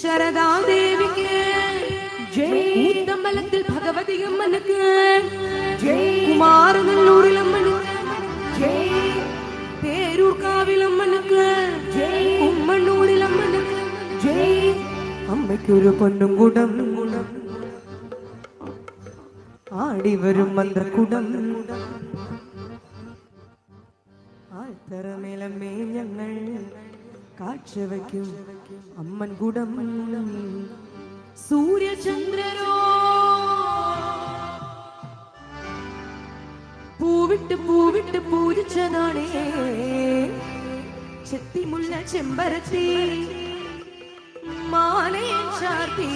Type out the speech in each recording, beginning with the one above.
ശരദാദേവിക്ക് ജയ്. കൂത്തമ്പലത്തിൽ ഭഗവതി അമ്മനക്ക് ജയ്. കുമാരനല്ലൂരിൽ അമ്മനക്ക് ജയ്. പേരൂർക്കാവിൽ അമ്മനക്ക് ജയ്. ഉമ്മണ്ണൂരിൽ അമ്മനക്ക് ജയ്. അമ്മയ്ക്കൊരു പൊന്നും കുടം ആടിവരും മന്ത്രക്കുടം ആൽത്തറമേലമ്മേ ഞങ്ങൾ കാഴ്ച വയ്ക്കും അമ്മൻ കുടം. സൂര്യചന്ദ്രരോ പൂവിട്ട് പൂജിച്ചതാണേ ചെത്തിമുല്ല ചെമ്പരത്തി മാലയൻ ചാർത്തി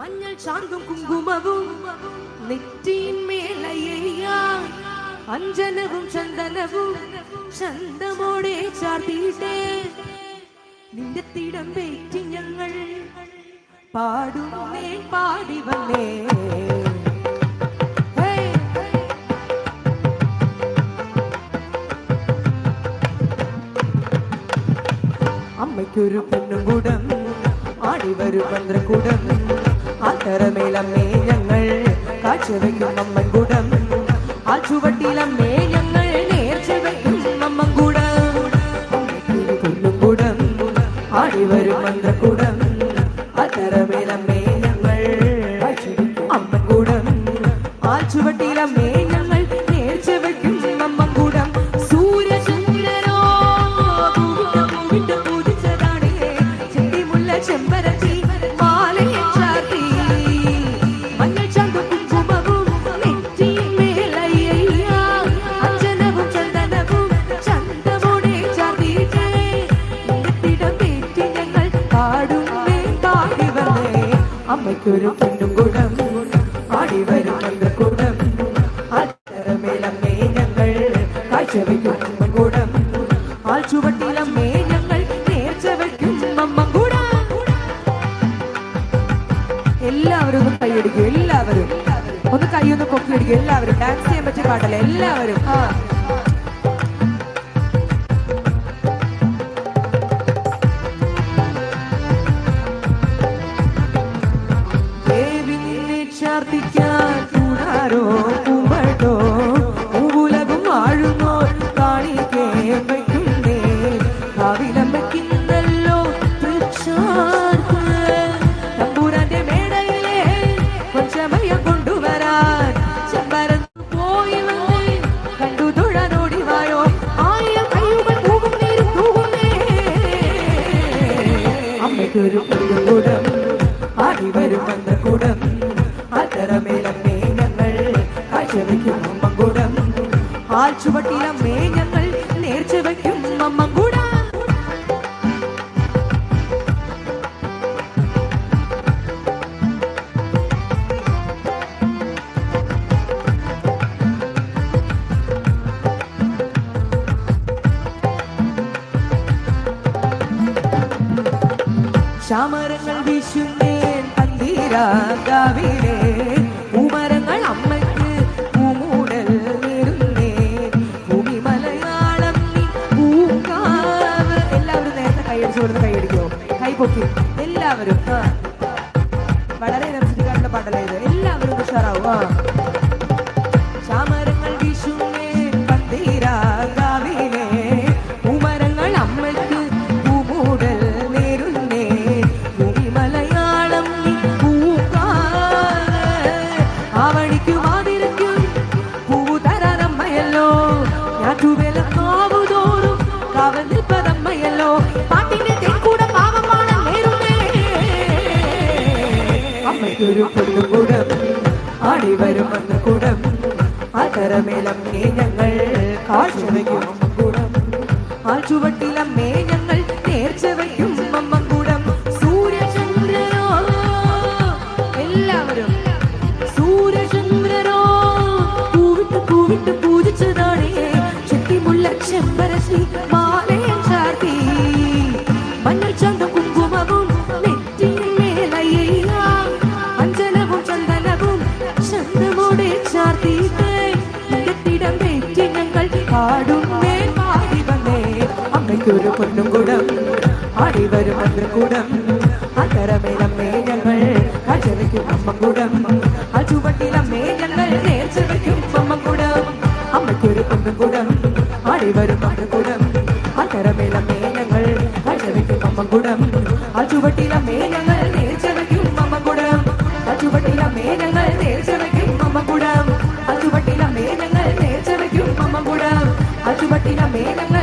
മഞ്ഞൾ ചാന്തും കുങ്കുമവും നെറ്റിന്മേലയ്യ അഞ്ജനവും ചന്ദനവും ചന്തമോടെ ചാർത്തിയിട്ടേ നിന്റെ തിടം വെറ്റി ഞങ്ങൾ പാടുന്നേ പാടി വന്നേ. അമ്മയ്ക്കൊരു പൊന്നുകൂടം ആടിവരും മന്ത്രകൂടം ആൽത്തറമേലമ്മേ ഞങ്ങൾ കാഴ്ച വയ്ക്കും അമ്മൻ കൂടം. ആ ചുവട്ടിലമ്മേ ഞങ്ങൾ നേർച്ച വയ്ക്കും അമ്മൻ കൂടം. അമ്മയ്ക്കൊരു പൊന്നുകൂടം ആടിവരും മന്ത്രകൂടം ആൽത്തറമേലമ്മേ ഞങ്ങൾ കാഴ്ച വയ്ക്കും അമ്മൻ കൂടം. ആ ചുവട്ടിലമ്മേ ഞങ്ങൾ നേർച്ച വയ്ക്കും അമ്മൻ കൂടം. സൂര്യചന്ദ്രനോ പൂവിട്ട് പൂജിച്ചതാണ് ചെത്തിമുല്ല ചെമ്പരത്തി മാലയൻ ചാർത്തി മഞ്ഞൾ ചാന്തും കുങ്കുമവും നെറ്റിന്മേലയ്യ അഞ്ജനവും ചന്ദനവും ചന്തമോടെ ചാർത്തിയിട്ടേ നിത്തിടം വെറ്റി ഞങ്ങൾ പാടുന്നേ പാടി വന്നേ. അമ്മയ്ക്കൊരു പൊന്നും കുടം ആടിവരും മന്ത്രകൂടം ആൽത്തറമേലമ്മേ ഞങ്ങൾ കാഴ്ച വയ്ക്കും അമ്മൻ കൂടം. ആൽ ചുവട്ടിലമ്മേ ഞങ്ങൾ നേർച്ച വയ്ക്കും അമ്മൻ കൂടം. എല്ലാവരും ഒന്ന് കൈയടിക്കും. എല്ലാവരും ഒന്ന് കൈയൊന്ന് പൊക്കിയടിക്കും. എല്ലാവരും ഡാൻസ് ചെയ്യാൻ പറ്റിയ പാട്ടല്ലേ എല്ലാവരും. ദേവിനെ ചാർത്തിക്കാൻ കൂടാരോ പൂമ്പട്ടോ പൂവുലകും വാഴുന്നോ കാണിക്കേ വയ്ക്കുന്നേ കാവിലമ്മയ്ക്കിന്നല്ലോ തൃച്ചാർത്ത് തമ്പൂരാന്റെ മേടയിലെ കൊച്ചമയം കൊണ്ടുവരാൻ ചെമ്പരം പോയി വന്ന് കണ്ടു തൊഴാനോടി വായോ ആയിരം കയ്യുകൾ പൂവും നീരും തൂകുന്നേ. അമ്മയ്ക്കൊരു പൊന്നുകൂടം ആടിവരും മന്ത്രകൂടം ആൽത്തറമേലമ്മേ ഞങ്ങൾ കാഴ്ച വയ്ക്കും അമ്മൻ കൂടം. ആൽ ചുവട്ടിലമ്മേ ഞങ്ങൾ നേർച്ച വയ്ക്കും അമ്മൻ കൂടം. ചാമരങ്ങൾ വീശുന്നേൻ പന്തീരാങ്കാവിലെ പൂമരങ്ങൾ അമ്മയ്ക്ക് പൂമൂടൽ നേരുന്നേ ഭൂമി മലയാളം പൂങ്കാവ്. എല്ലാവരും നേരത്തെ കൈയടിച്ചു കൊടുത്ത് കൈയടിക്കോ കൈ പൊക്കി എല്ലാവരും. വളരെ എനർജറ്റിക്കാരുടെ പാട്ടല്ലേ ഇത്. എല്ലാവരും ഉഷാറാവും. ചാമരങ്ങൾ വീശുന്നേൻ പന്തീരാങ്കാവിലെ പൂമരങ്ങൾ അമ്മയ്ക്ക് പൂമൂടൽ നേരുന്നേ ഭൂമി മലയാളം പൂങ്കാവ്. ആവണിക്കും ആതിരയ്ക്കും പൂവു തരാനമ്മയല്ലോ ഞാറ്റുവേല കാവു തോറും കാവൽ നിൽപ്പതമ്മയല്ലോ പാട്ടിന്റെ തെക്കൂടെ പാവമാണ് നേരുന്നേ. അമ്മയ്ക്കൊരു പൊന്നുകൂടം ആടിവരും മന്ത്രകൂടം ആൽത്തറമേലമ്മേ ഞങ്ങൾ കാഴ്ച വയ്ക്കും അമ്മൻ കൂടം. ആൽ ചുവട്ടിലമ്മേ ഞങ്ങൾ നേർച്ച വയ്ക്കും അമ്മൻ കൂടം. സൂര്യചന്ദ്രനോ എല്ലാവരും സൂര്യചന്ദ്രനോ പൂവിട്ട് പൂജിച്ചതാണ് ചെത്തിമുല്ല ചെമ്പരത്തി മാലയൻ ചാർത്തി മഞ്ഞൾ ചാന്തും കുങ്കുമവും നെറ്റിന്മേലയ്യ അഞ്ജനവും ചന്ദനവും ചന്തമോടെ ചാർത്തിയിട്ടേ നിത്തിടം വെറ്റി ഞങ്ങൾ പാടുന്നേ പാടി വന്നേ. അമ്മയ്ക്കൊരു പൊന്നും കുടം ആടിവരും മന്ത്രകൂടം അത്തരമേലമ്മേ ഞങ്ങൾ കാഴ്ചവെക്കും അമ്മക്കൂടം ആ ചുവട്ടിലമ്മേ ഞങ്ങൾ നേർച്ച വയ്ക്കും അമ്മക്കൂടം അമ്മയ്ക്കൊരു പൊന്നുകൂടം ആടിവരും മന്ത്രകൂടം അത്തരമേലമ്മേ ഞങ്ങൾ കാഴ്ചവെക്കും അമ്മക്കൂടം ആ ചുവട്ടിലമ്മേ ഞങ്ങൾ നേർച്ച വയ്ക്കും അമ്മക്കൂടം ആ ചുവട്ടിലമ്മേ ഞങ്ങൾ നേർച്ച വയ്ക്കും അമ്മക്കൂടം ആ ചുവട്ടിലമ്മേ ഞങ്ങൾ നേർച്ച വയ്ക്കും അമ്മക്കൂടം ആ ചുവട്ടിലമ്മേ ഞങ്ങൾ